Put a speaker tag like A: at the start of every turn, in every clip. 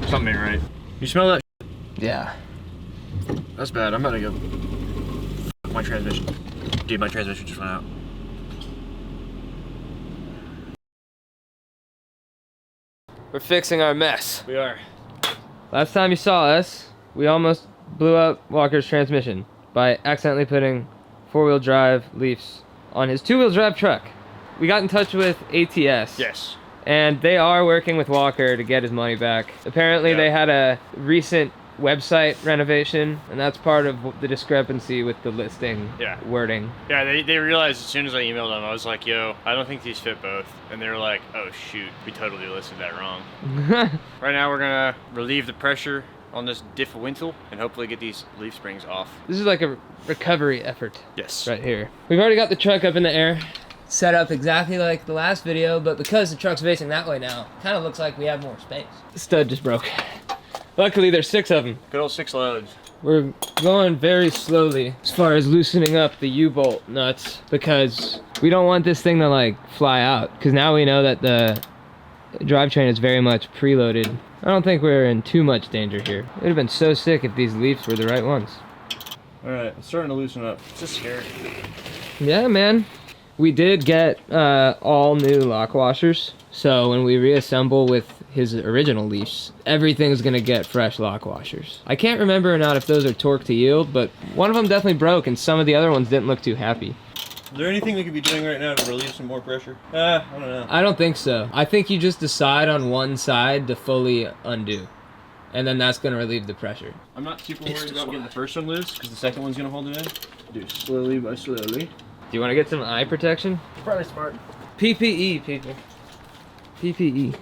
A: Something ain't right. You smell that?
B: Yeah.
A: That's bad. I'm about to go. My transmission. Dude, my transmission just went out.
B: We're fixing our mess.
A: We are.
B: Last time you saw us, we almost blew up Walker's transmission by accidentally putting four-wheel drive leafs on his two-wheel drive truck. We got in touch with ATS.
A: Yes.
B: And they are working with Walker to get his money back. Apparently they had a recent website renovation, and that's part of the discrepancy with the listing wording.
A: Yeah, they realized as soon as I emailed them, I was like, yo, I don't think these fit both. And they were like, oh shoot, we totally listed that wrong. Right now we're gonna relieve the pressure on this differential and hopefully get these leaf springs off.
B: This is like a recovery effort.
A: Yes.
B: Right here. We've already got the truck up in the air. Set up exactly like the last video, but because the truck's facing that way now, kind of looks like we have more space. The stud just broke. Luckily, there's 6 of them.
A: Good old 6 loads.
B: We're going very slowly as far as loosening up the U-bolt nuts because we don't want this thing to like fly out, because now we know that the drivetrain is very much preloaded. I don't think we're in too much danger here. It would have been so sick if these leaves were the right ones.
A: All right, it's starting to loosen up. It's just scary.
B: Yeah, man. We did get all new lock washers, so when we reassemble with his original leafs, everything's gonna get fresh lock washers. I can't remember or not if those are torque to yield, but one of them definitely broke and some of the other ones didn't look too happy.
C: Is there anything we could be doing right now to relieve some more pressure? I don't know.
B: I don't think so. I think you just decide on one side to fully undo, and then that's gonna relieve the pressure.
A: I'm not super worried about getting the first one loose, because the second one's gonna hold it in. Do slowly by slowly.
B: Do you want to get some eye protection?
A: Probably smart.
B: PPE, people. PPE.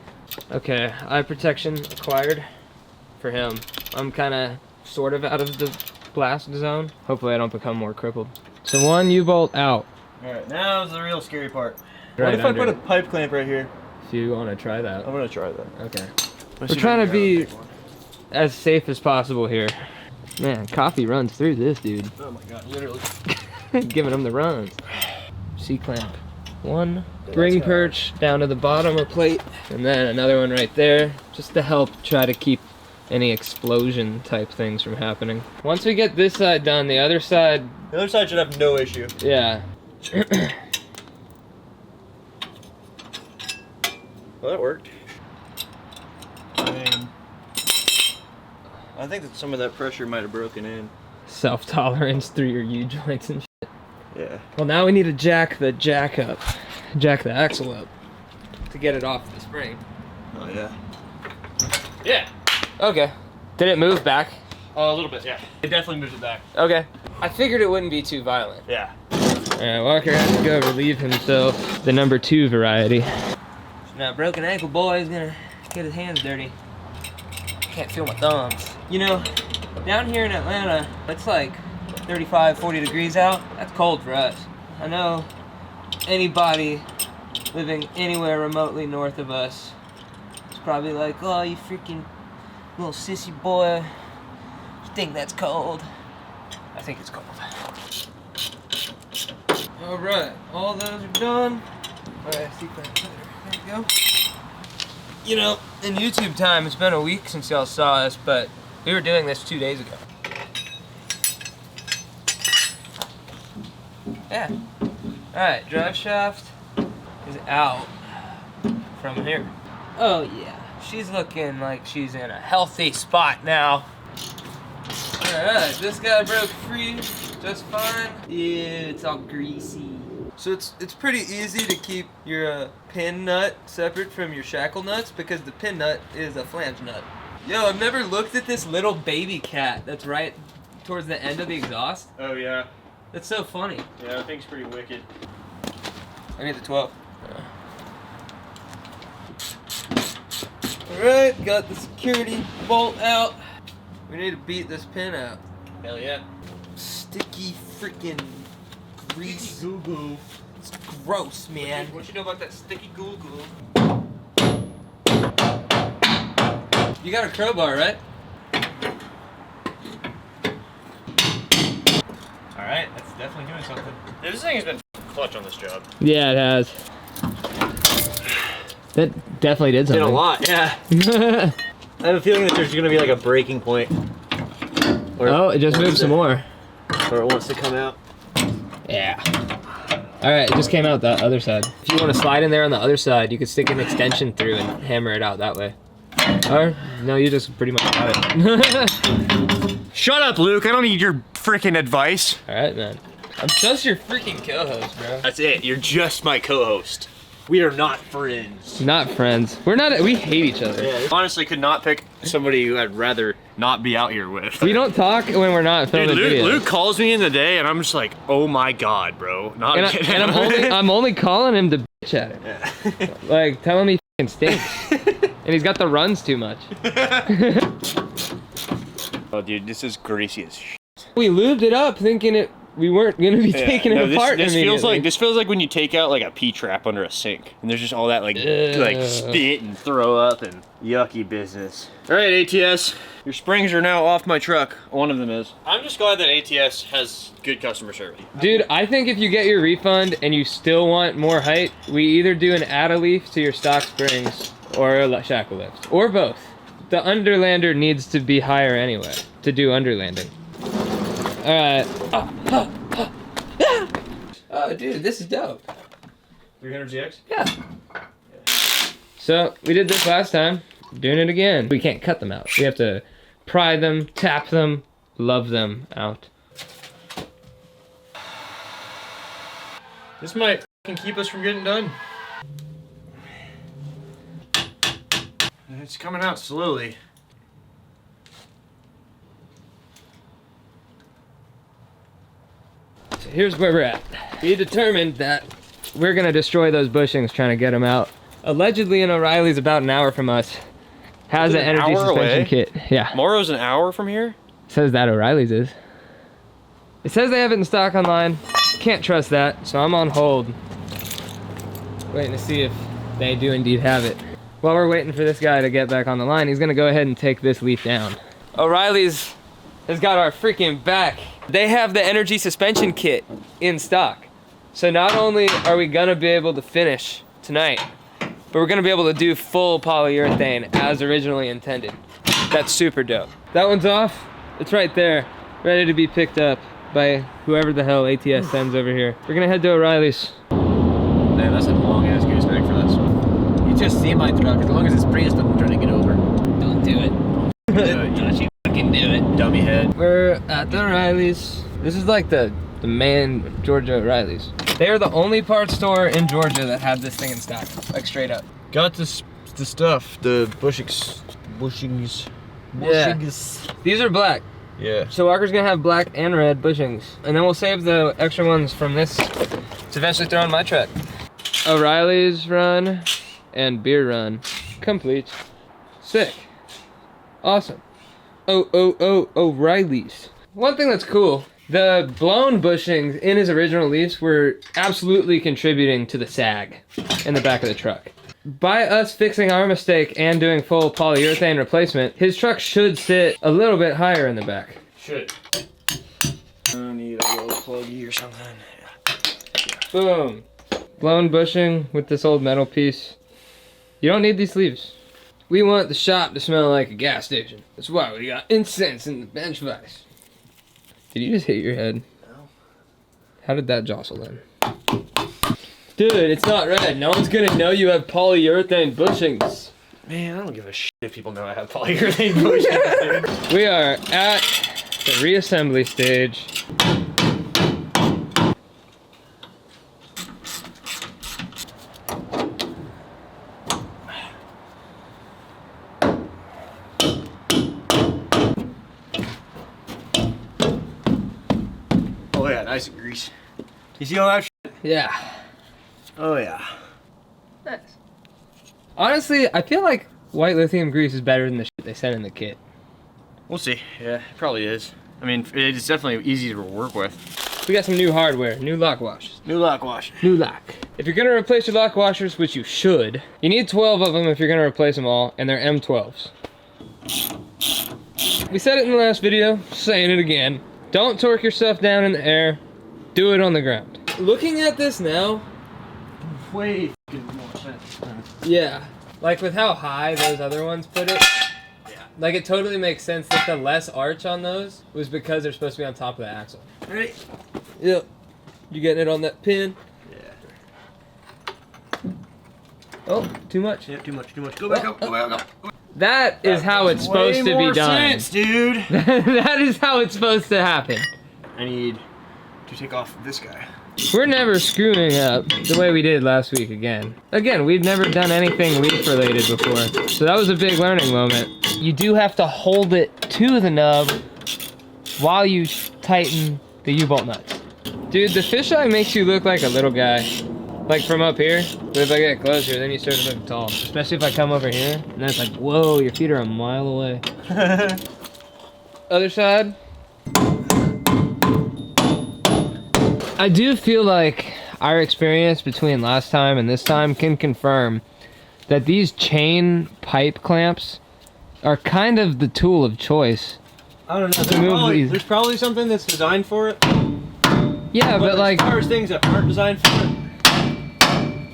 B: Okay, eye protection acquired for him. I'm kind of sort of out of the blast zone. Hopefully I don't become more crippled. So one U-bolt out.
C: Alright, now's the real scary part.
B: Right
C: what if I
B: under
C: put a
B: it.
C: pipe clamp right here?
B: If you want to try that.
C: I'm gonna try that.
B: Okay. We're trying to be as safe as possible here. Man, coffee runs through this, dude.
C: Oh my god, literally.
B: Giving him the runs. C-clamp. One ring perch down to the bottom or plate, and then another one right there, just to help try to keep any explosion type things from happening. Once we get this side done, the other side...
C: The other side should have no issue.
B: Yeah.
C: Well, that worked. I mean, I think that some of that pressure might have broken in.
B: Self-tolerance through your U-joints and shit.
C: Yeah.
B: Well, now we need to jack the axle up to get it off the spring.
C: Oh yeah.
B: Yeah. Okay. Did it move back?
A: A little bit, yeah. It definitely moved it back.
B: Okay. I figured it wouldn't be too violent.
A: Yeah.
B: Alright, Walker has to go relieve himself the number 2 variety. Now, broken ankle boy is gonna get his hands dirty. Can't feel my thumbs. You know, down here in Atlanta, it's like 35, 40 degrees out. That's cold for us. I know anybody living anywhere remotely north of us is probably like, oh, you freaking little sissy boy. You think that's cold? I think it's cold. All right, all those are done. All right, sequence. There we go. You know, in YouTube time, it's been a week since y'all saw us, but we were doing this 2 days ago. Yeah. Alright, drive shaft is out from here. Oh yeah, she's looking like she's in a healthy spot now. Alright, this guy broke free just fine. Yeah, it's all greasy. So it's pretty easy to keep your pin nut separate from your shackle nuts because the pin nut is a flange nut. Yo, I've never looked at this little baby cat that's right towards the end of the exhaust.
A: Oh yeah.
B: That's so funny.
A: Yeah, that thing's pretty wicked.
B: I need the 12. Alright, got the security bolt out. We need to beat this pin out.
A: Hell yeah.
B: Sticky freaking grease.
A: Goo goo.
B: It's gross, man.
A: What you know about that sticky goo goo?
B: You got a crowbar, right?
A: Alright, that's definitely doing something. Yeah, this thing has been clutch on this job.
B: Yeah, it has. That definitely did something.
A: Did a lot, yeah.
C: I have a feeling that there's gonna be like a breaking point.
B: Oh, it just moved some more.
C: Or it wants to come out.
B: Yeah. All right, it just came out the other side. If you want to slide in there on the other side, you could stick an extension through and hammer it out that way. Or, no, you just pretty much got it.
A: Shut up, Luke. I don't need your freaking advice.
B: All right, man. I'm just your freaking co-host, bro.
A: That's it. You're just my co-host. We are not friends.
B: Not friends. We're not, we hate each other.
A: Yeah, honestly, could not pick somebody who I'd rather not be out here with.
B: We don't talk when we're not filming
A: Dude,
B: videos.
A: Luke calls me in the day, and I'm just like, oh my god, bro. Not
B: And I'm only calling him to bitch at him.
A: Yeah.
B: Like, tell him he f***ing stinks. And he's got the runs too much.
A: Oh, dude, this is greasy as shit.
B: We lubed it up thinking we weren't gonna be taking it apart
A: this
B: immediately.
A: this feels like when you take out like a pee trap under a sink, and there's just all that like spit and throw up and yucky business. All right, ATS, your springs are now off my truck. One of them is. I'm just glad that ATS has good customer service.
B: Dude, I think if you get your refund and you still want more height, we either do an add-a-leaf to your stock springs or a shackle lift, or both. The underlander needs to be higher anyway to do underlanding. All right. Oh, dude, this is dope.
A: 300ZX?
B: Yeah. So we did this last time. Doing it again. We can't cut them out. We have to pry them, tap them, love them out.
A: This might f***ing keep us from getting done. It's coming out slowly.
B: So here's where we're at. We determined that we're gonna destroy those bushings trying to get them out. Allegedly in O'Reilly's about an hour from us. Has an energy suspension kit. Yeah.
A: Morrow's an hour from here?
B: Says that O'Reilly's is. It says they have it in stock online. Can't trust that, so I'm on hold. Waiting to see if they do indeed have it. While we're waiting for this guy to get back on the line, he's gonna go ahead and take this leaf down. O'Reilly's has got our freaking back. They have the energy suspension kit in stock. So not only are we gonna be able to finish tonight, but we're gonna be able to do full polyurethane as originally intended. That's super dope. That one's off. It's right there, ready to be picked up by whoever the hell ATS sends over here. We're gonna head to O'Reilly's.
C: Man, that's a long ass gooseneck for this one. You just see my truck, as long as it's Prius, I'm trying to get over.
B: Don't do it.
C: Don't you fucking do it, dummy head.
B: We're at the O'Reilly's. This is like the main Georgia O'Reilly's. They are the only parts store in Georgia that have this thing in stock, like straight up.
C: Got the stuff, the bushings.
B: Yeah. These are black.
C: Yeah.
B: So Walker's gonna have black and red bushings. And then we'll save the extra ones from this to eventually throw in my truck. O'Reilly's run and beer run complete. Sick. Awesome. O'Reilly's. One thing that's cool, the blown bushings in his original leafs were absolutely contributing to the sag in the back of the truck. By us fixing our mistake and doing full polyurethane replacement, his truck should sit a little bit higher in the back.
A: Should.
C: I need a little pluggy or something.
B: Boom. Blown bushing with this old metal piece. You don't need these sleeves. We want the shop to smell like a gas station. That's why we got incense in the bench vise. Did you just hit your head?
C: No.
B: How did that jostle in? Dude, it's not red. No one's gonna know you have polyurethane bushings.
A: Man, I don't give a shit if people know I have polyurethane bushings.
B: We are at the reassembly stage.
A: Oh yeah, nice and grease. You see all that shit?
B: Yeah.
A: Oh yeah.
B: Nice. Honestly, I feel like white lithium grease is better than the shit they sent in the kit.
A: We'll see. Yeah, it probably is. I mean, it's definitely easy to work with.
B: We got some new hardware, new lock washers.
A: New lock wash.
B: New lock. If you're gonna replace your lock washers, which you should, you need 12 of them if you're gonna replace them all, and they're M12s. We said it in the last video, saying it again. Don't torque your stuff down in the air, do it on the ground. Looking at this now,
A: Way more sense.
B: yeah, like with how high those other ones put it,
A: Yeah.
B: Like, it totally makes sense that the less arch on those was because they're supposed to be on top of the axle.
C: Ready?
B: Yep. You getting it on that pin?
C: Yeah.
B: Oh, too much.
C: Yeah, too much. Go back up. Go back up.
B: That is how it's supposed to be done.
C: Sense, dude.
B: That is how it's supposed to happen.
C: I need to take off this guy.
B: We're never screwing up the way we did last week again. Again, we've never done anything leaf related before, so that was a big learning moment. You do have to hold it to the nub while you tighten the U-bolt nuts. Dude, the fisheye makes you look like a little guy. Like from up here, but if I get closer, then you start to look tall. Especially if I come over here, and then it's like, whoa, your feet are a mile away. Other side. I do feel like our experience between last time and this time can confirm that these chain pipe clamps are kind of the tool of choice.
C: I don't know. There's probably something that's designed for it.
B: Yeah, but like,
C: as far as things that aren't designed for it,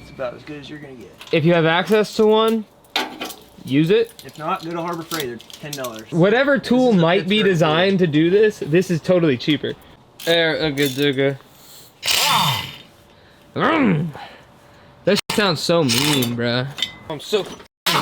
C: it's about as good as you're gonna get.
B: if you have access to one, use it.
C: If not, go to Harbor Freight. They're $10.
B: Whatever tool might be designed to do this is totally cheaper. There, a good digger. That shit sounds so mean, bruh. I'm so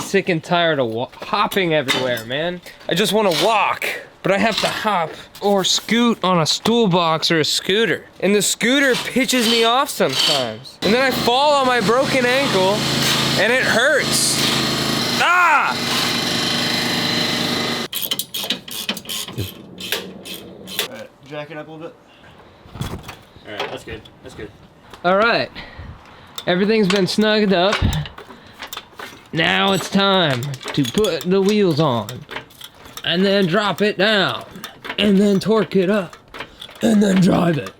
B: sick and tired of hopping everywhere, man. I just want to walk, but I have to hop or scoot on a stool box or a scooter. And the scooter pitches me off sometimes. And then I fall on my broken ankle, and it hurts. Ah!
C: Alright, jack it up a little bit. Alright, that's good. That's good.
B: Alright. Everything's been snugged up. Now it's time to put the wheels on. And then drop it down. And then torque it up. And then drive it.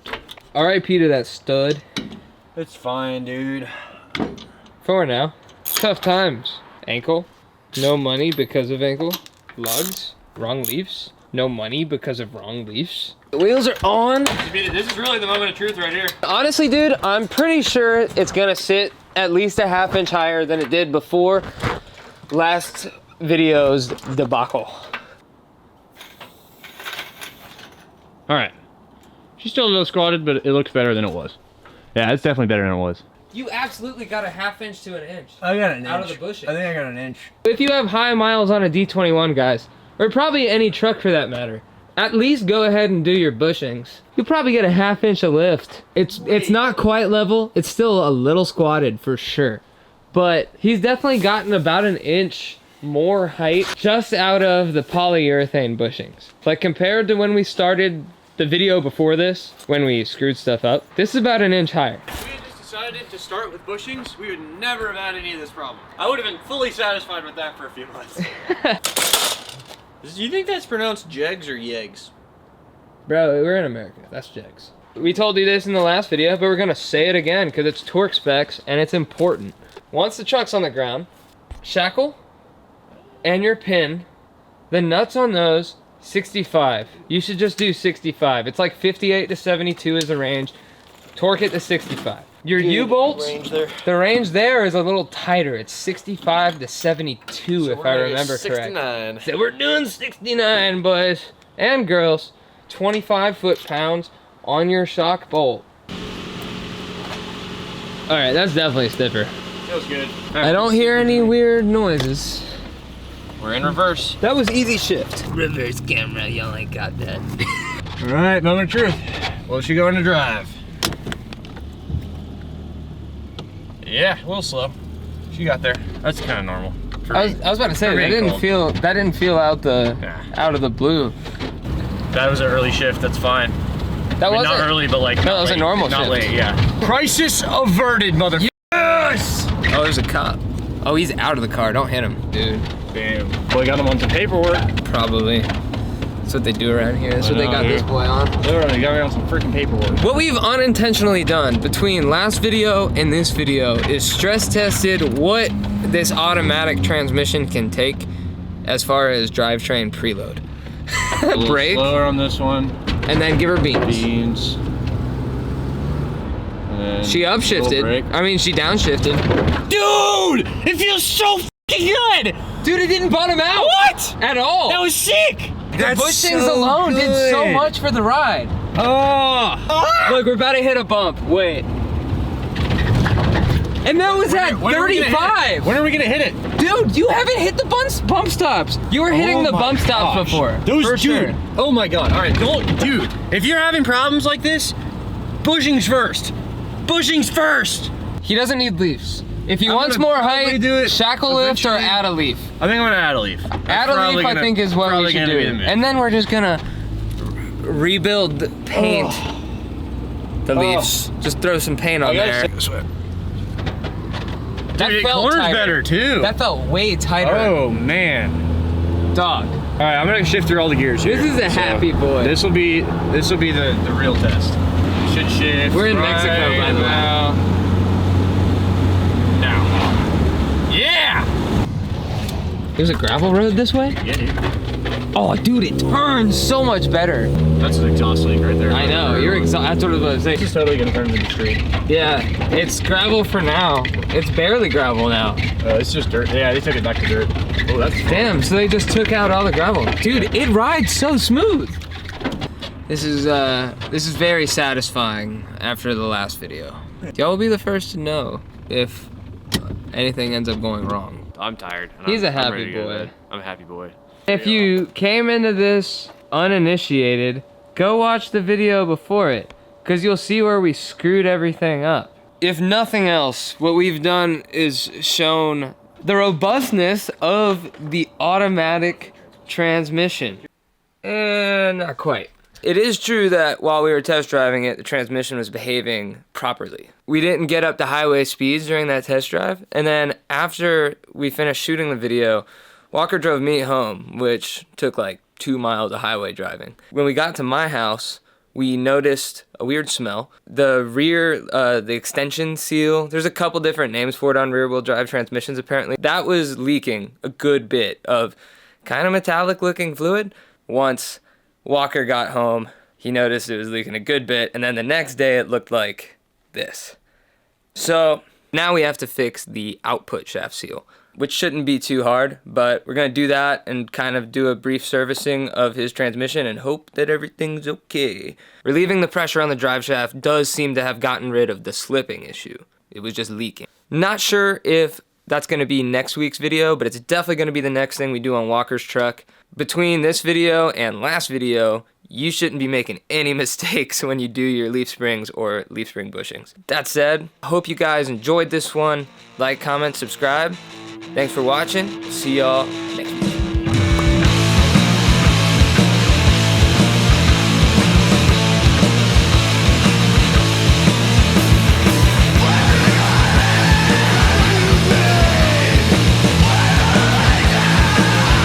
B: R.I.P. to that stud.
C: It's fine, dude.
B: For now. Tough times. Ankle. No money because of ankle. Lugs. Wrong leafs. No money because of wrong leafs. The wheels are on.
C: This is really the moment of truth right here.
B: Honestly, dude, I'm pretty sure it's gonna sit at least a ½ inch higher than it did before last video's debacle.
A: All right. She's still a little squatted, but it looks better than it was. Yeah, it's definitely better than it was.
B: You absolutely got a ½ inch to an inch.
C: I got an inch.
B: Out of the bushing.
C: I think I got an inch.
B: If you have high miles on a D21, guys, or probably any truck for that matter, at least go ahead and do your bushings. You'll probably get a ½ inch of lift. It's not quite level. It's still a little squatted for sure. But he's definitely gotten about an inch more height just out of the polyurethane bushings. Like compared to when we started the video before this, when we screwed stuff up, this is about an inch higher.
C: If we had just decided to start with bushings, we would never have had any of this problem. I would have been fully satisfied with that for a few months. Do you think that's pronounced jegs or yegs?
B: Bro, we're in America. That's jegs. We told you this in the last video, but we're gonna say it again because it's torque specs and it's important. Once the truck's on the ground, shackle and your pin, the nuts on those, 65. You should just do 65. It's like 58 to 72 is the range. Torque it to 65. Your U-bolts, the range there is a little tighter. It's 65 to 72 so if I remember correct. So we're doing 69, boys and girls. 25 foot-pounds on your shock bolt. All right, that's definitely stiffer.
C: Feels good.
B: I don't hear any weird noises.
C: We're in reverse.
B: That was easy shift. Reverse camera, y'all ain't got that.
C: All right, moment of truth. Will she go into drive? Yeah, a little slow. She got there. That's kind of normal.
B: I was about to say that didn't feel out of the blue.
C: That was an early shift. That's fine.
B: That wasn't
C: not early, but like
B: no, that was a normal
C: not
B: shift.
C: Late, yeah. Crisis averted, mother. Yes.
B: Oh, there's a cop. Oh, he's out of the car. Don't hit him, dude.
C: Damn. Well, we got him on some paperwork.
B: Probably. That's what they do around here. That's what they got this boy on.
C: Literally, got me on some freaking paperwork.
B: What we've unintentionally done between last video and this video is stress tested what this automatic transmission can take as far as drivetrain preload. Brake.
C: Slower on this one.
B: And then give her beans.
C: And
B: she upshifted. I mean, she downshifted.
C: Dude, it feels so
B: good! Dude, it didn't bottom out! What? At all!
C: That was sick!
B: The bushings alone did so much for the ride. Oh! Look, we're about to hit a bump. Wait. And that was at 35!
C: When are we gonna hit it?
B: Dude, you haven't hit the bump stops. You were hitting the bump stops before.
C: Dude. Oh my god. All right, dude. If you're having problems like this, bushings first. Bushings first.
B: He doesn't need leaves. If he wants more height, shackle lift or add a leaf.
C: I think I'm gonna add a leaf.
B: Add a leaf, I think, is what we should do. And then we're just gonna rebuild the paint. The leaves. Just throw some paint on there. That felt tighter.
C: Better too.
B: That felt way tighter.
C: Oh man,
B: dog.
C: All right, I'm gonna shift through all the gears here.
B: This is a happy boy.
C: This will be the real test. Should shift.
B: We're in Mexico, by the way.
C: Now. Yeah.
B: There's a gravel road this way.
C: Yeah, dude.
B: Oh, dude, it turns so much better.
C: That's an exhaust leak right there.
B: I know, that's what I was about to say.
C: This is totally gonna turn into the street.
B: Yeah, it's gravel for now. It's barely gravel now.
C: It's just dirt. Yeah, they took it back to dirt. Oh, that's fun.
B: Damn, so they just took out all the gravel. Dude, it rides so smooth. This is very satisfying after the last video. Y'all will be the first to know if anything ends up going wrong.
A: I'm tired.
B: He's a happy boy.
A: I'm a happy boy.
B: If you came into this uninitiated, go watch the video before it, because you'll see where we screwed everything up. If nothing else, what we've done is shown the robustness of the automatic transmission. And not quite. It is true that while we were test driving it, the transmission was behaving properly. We didn't get up to highway speeds during that test drive, and then after we finished shooting the video, Walker drove me home, which took like 2 miles of highway driving. When we got to my house, we noticed a weird smell. The rear, the extension seal, there's a couple different names for it on rear-wheel drive transmissions apparently. That was leaking a good bit of kind of metallic looking fluid. Once Walker got home, he noticed it was leaking a good bit, and then the next day it looked like this. So now we have to fix the output shaft seal, which shouldn't be too hard, but we're gonna do that and kind of do a brief servicing of his transmission and hope that everything's okay. Relieving the pressure on the drive shaft does seem to have gotten rid of the slipping issue. It was just leaking. Not sure if that's gonna be next week's video, but it's definitely gonna be the next thing we do on Walker's truck. Between this video and last video, you shouldn't be making any mistakes when you do your leaf springs or leaf spring bushings. That said, I hope you guys enjoyed this one. Like, comment, subscribe. Thanks for watching. See y'all next week.